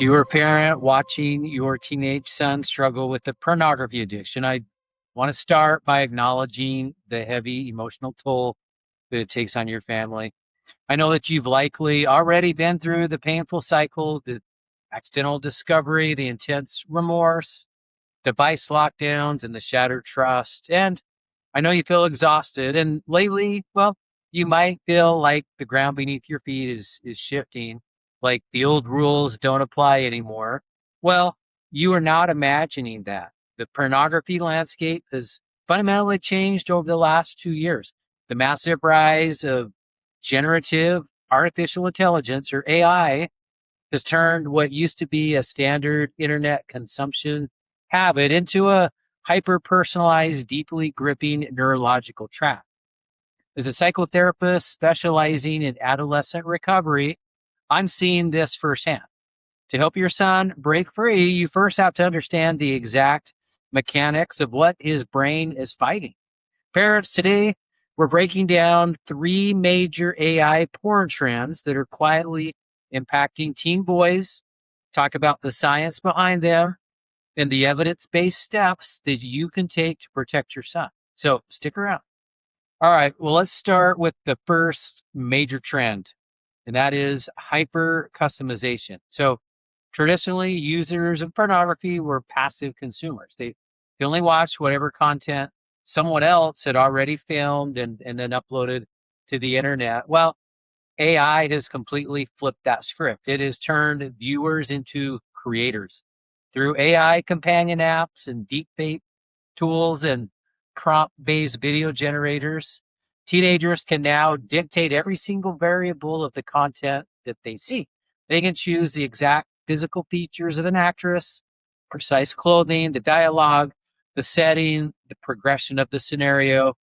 If you were a parent watching your teenage son struggle with the pornography addiction, I want to start by acknowledging the heavy emotional toll that it takes on your family. I know that you've likely already been through the painful cycle, the accidental discovery, the intense remorse, device lockdowns, and the shattered trust. And I know you feel exhausted. And lately, well, you might feel like the ground beneath your feet is shifting, like the old rules don't apply anymore. Well, you are not imagining that. The pornography landscape has fundamentally changed over the last 2 years. The massive rise of generative artificial intelligence, or AI, has turned what used to be a standard internet consumption habit into a hyper personalized, deeply gripping neurological trap. As a psychotherapist specializing in adolescent recovery, I'm seeing this firsthand. To help your son break free, you first have to understand the exact mechanics of what his brain is fighting. Parents, today we're breaking down 3 major AI porn trends that are quietly impacting teen boys, talk about the science behind them, and the evidence-based steps that you can take to protect your son. So stick around. All right, well, let's start with the first major trend, and that is hyper customization. So traditionally, users of pornography were passive consumers. They only watched whatever content someone else had already filmed and then uploaded to the internet. Well, AI has completely flipped that script. It has turned viewers into creators through AI companion apps and deepfake tools and prompt-based video generators. Teenagers can now dictate every single variable of the content that they see. They can choose the exact physical features of an actress, precise clothing, the dialogue, the setting, the progression of the scenario.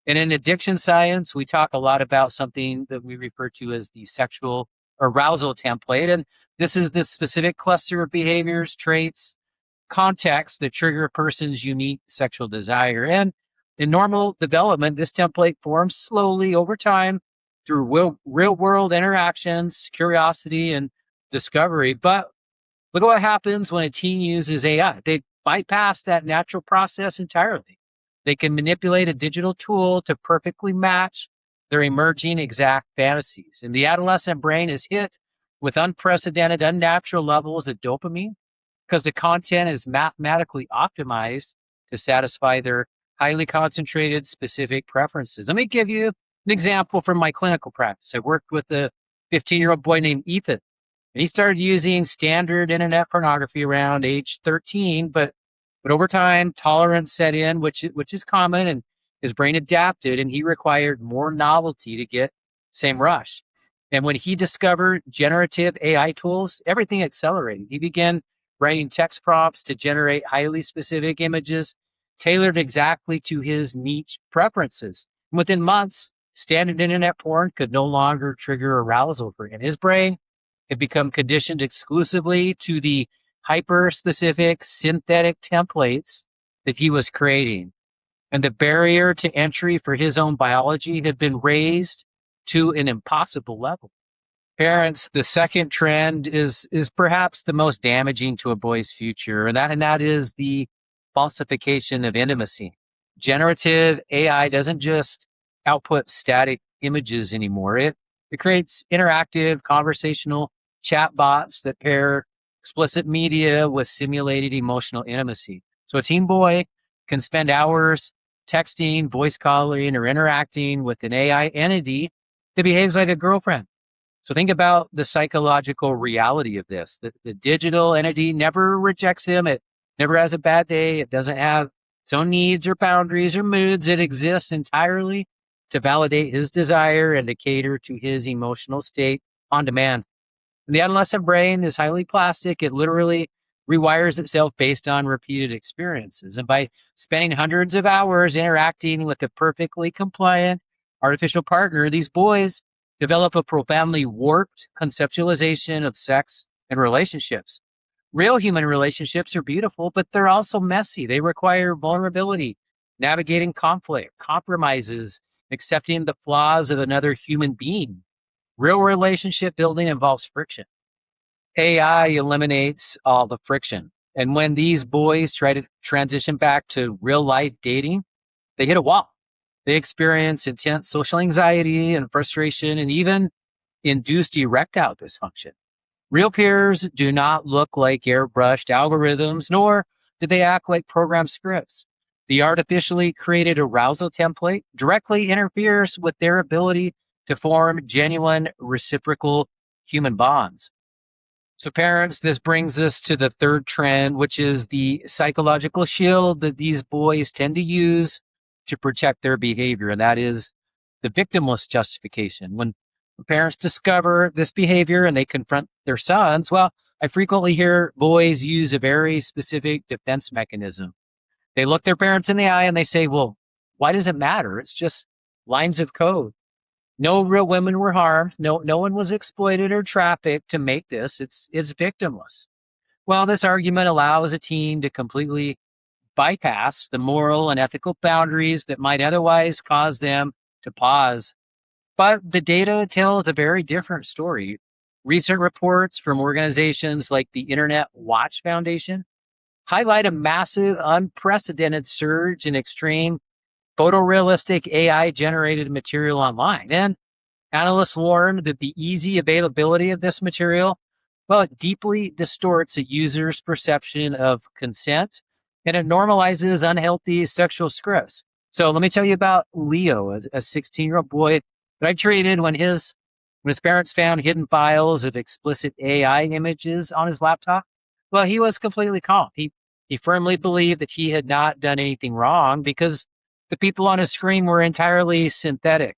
And in addiction science, we talk a lot about something that we refer to as the sexual arousal template. And this is the specific cluster of behaviors, traits, contexts that trigger a person's unique sexual desire. And in normal development, this template forms slowly over time through real world interactions, curiosity, and discovery. But look at what happens when a teen uses AI. They bypass that natural process entirely. They can manipulate a digital tool to perfectly match their emerging exact fantasies. And the adolescent brain is hit with unprecedented, unnatural levels of dopamine because the content is mathematically optimized to satisfy their highly concentrated, specific preferences. Let me give you an example from my clinical practice. I worked with a 15-year-old boy named Ethan, and he started using standard internet pornography around age 13, but over time, tolerance set in, which is common, and his brain adapted, and he required more novelty to get same rush. And when he discovered generative AI tools, everything accelerated. He began writing text prompts to generate highly specific images tailored exactly to his niche preferences. And within months, standard internet porn could no longer trigger arousal for him. His brain had become conditioned exclusively to the hyper-specific synthetic templates that he was creating. And the barrier to entry for his own biology had been raised to an impossible level. Parents, the second trend is perhaps the most damaging to a boy's future, and that is the falsification of intimacy. Generative AI doesn't just output static images anymore. It creates interactive conversational chatbots that pair explicit media with simulated emotional intimacy. So a teen boy can spend hours texting, voice calling, or interacting with an AI entity that behaves like a girlfriend. So think about the psychological reality of this. The digital entity never rejects him. It never has a bad day. It doesn't have its own needs or boundaries or moods. It exists entirely to validate his desire and to cater to his emotional state on demand. And the adolescent brain is highly plastic. It literally rewires itself based on repeated experiences. And by spending hundreds of hours interacting with a perfectly compliant artificial partner, these boys develop a profoundly warped conceptualization of sex and relationships. Real human relationships are beautiful, but they're also messy. They require vulnerability, navigating conflict, compromises, accepting the flaws of another human being. Real relationship building involves friction. AI eliminates all the friction. And when these boys try to transition back to real life dating, they hit a wall. They experience intense social anxiety and frustration and even induced erectile dysfunction. Real peers do not look like airbrushed algorithms, nor do they act like program scripts. The artificially created arousal template directly interferes with their ability to form genuine reciprocal human bonds. So, parents, this brings us to the third trend, which is the psychological shield that these boys tend to use to protect their behavior. And that is the victimless justification. When parents discover this behavior and they confront their sons, well, I frequently hear boys use a very specific defense mechanism. They look their parents in the eye and they say, well, why does it matter? It's just lines of code. No real women were harmed. No one was exploited or trafficked to make this. It's victimless. Well, this argument allows a teen to completely bypass the moral and ethical boundaries that might otherwise cause them to pause. But the data tells a very different story. Recent reports from organizations like the Internet Watch Foundation highlight a massive, unprecedented surge in extreme photorealistic AI generated material online. And analysts warned that the easy availability of this material, well, it deeply distorts a user's perception of consent and it normalizes unhealthy sexual scripts. So let me tell you about Leo, a 16-year-old boy that I treated when his parents found hidden files of explicit AI images on his laptop. Well, he was completely calm. He firmly believed that he had not done anything wrong because the people on his screen were entirely synthetic.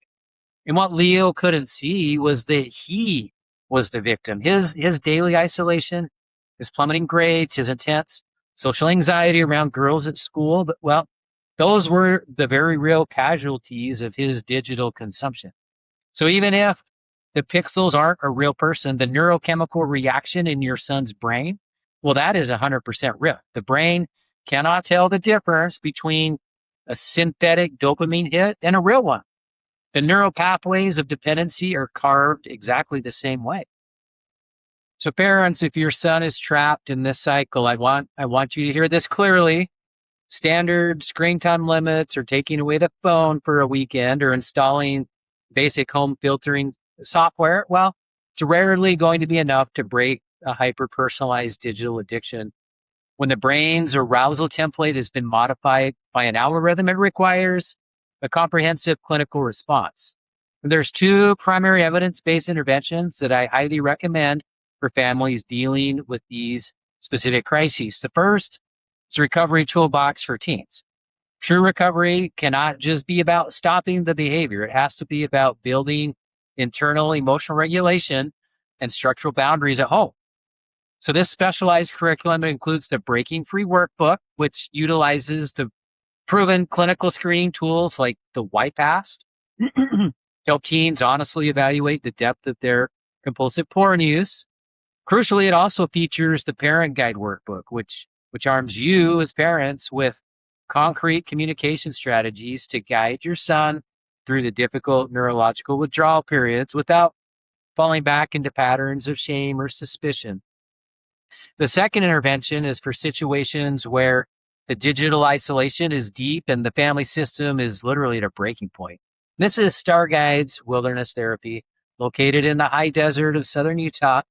And what Leo couldn't see was that he was the victim. His daily isolation, his plummeting grades, his intense social anxiety around girls at school, but well, those were the very real casualties of his digital consumption. So even if the pixels aren't a real person, the neurochemical reaction in your son's brain, well, that is 100% real. The brain cannot tell the difference between a synthetic dopamine hit and a real one. The neural pathways of dependency are carved exactly the same way. So parents, if your son is trapped in this cycle, I want you to hear this clearly. Standard screen time limits or taking away the phone for a weekend or installing basic home filtering software, well, it's rarely going to be enough to break a hyper-personalized digital addiction. When the brain's arousal template has been modified by an algorithm, it requires a comprehensive clinical response. And there's two primary evidence-based interventions that I highly recommend for families dealing with these specific crises. The first is Recovery Toolbox for Teens. True recovery cannot just be about stopping the behavior. It has to be about building internal emotional regulation and structural boundaries at home. So this specialized curriculum includes the Breaking Free workbook, which utilizes the proven clinical screening tools like the YPAST to help teens honestly evaluate the depth of their compulsive porn use. Crucially, it also features the Parent Guide workbook, which arms you as parents with concrete communication strategies to guide your son through the difficult neurological withdrawal periods without falling back into patterns of shame or suspicion. The second intervention is for situations where the digital isolation is deep and the family system is literally at a breaking point. This is Star Guides Wilderness Therapy, located in the high desert of southern Utah.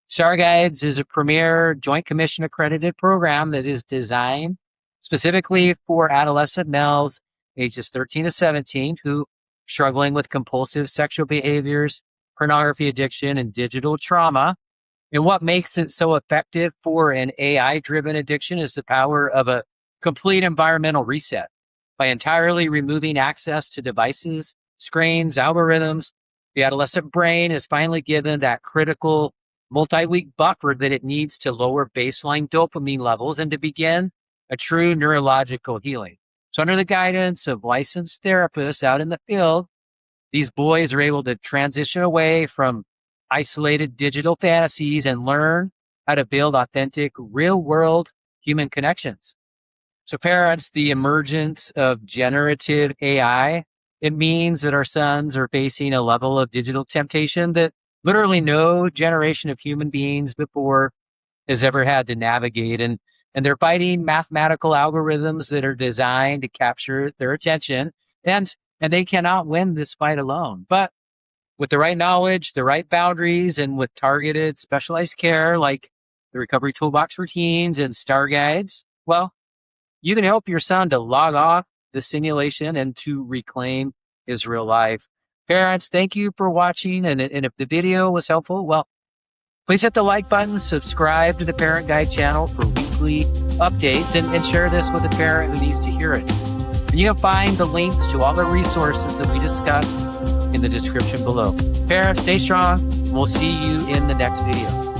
Star Guides is a premier Joint Commission accredited program that is designed specifically for adolescent males ages 13 to 17 who are struggling with compulsive sexual behaviors, pornography addiction, and digital trauma. And what makes it so effective for an AI-driven addiction is the power of a complete environmental reset. By entirely removing access to devices, screens, algorithms, the adolescent brain is finally given that critical multi-week buffer that it needs to lower baseline dopamine levels and to begin a true neurological healing. So under the guidance of licensed therapists out in the field, these boys are able to transition away from isolated digital fantasies and learn how to build authentic, real-world human connections. So parents, the emergence of generative AI, it means that our sons are facing a level of digital temptation that literally no generation of human beings before has ever had to navigate. And they're fighting mathematical algorithms that are designed to capture their attention. And they cannot win this fight alone. But with the right knowledge, the right boundaries, and with targeted specialized care like the Recovery Toolbox routines and STAR guides, well, you can help your son to log off the simulation and to reclaim his real life. Parents, thank you for watching. And if the video was helpful, well, please hit the like button, subscribe to the Parent Guide channel for weekly updates, and share this with a parent who needs to hear it. And you can find the links to all the resources that we discussed in the description below. Parents, stay strong, and we'll see you in the next video.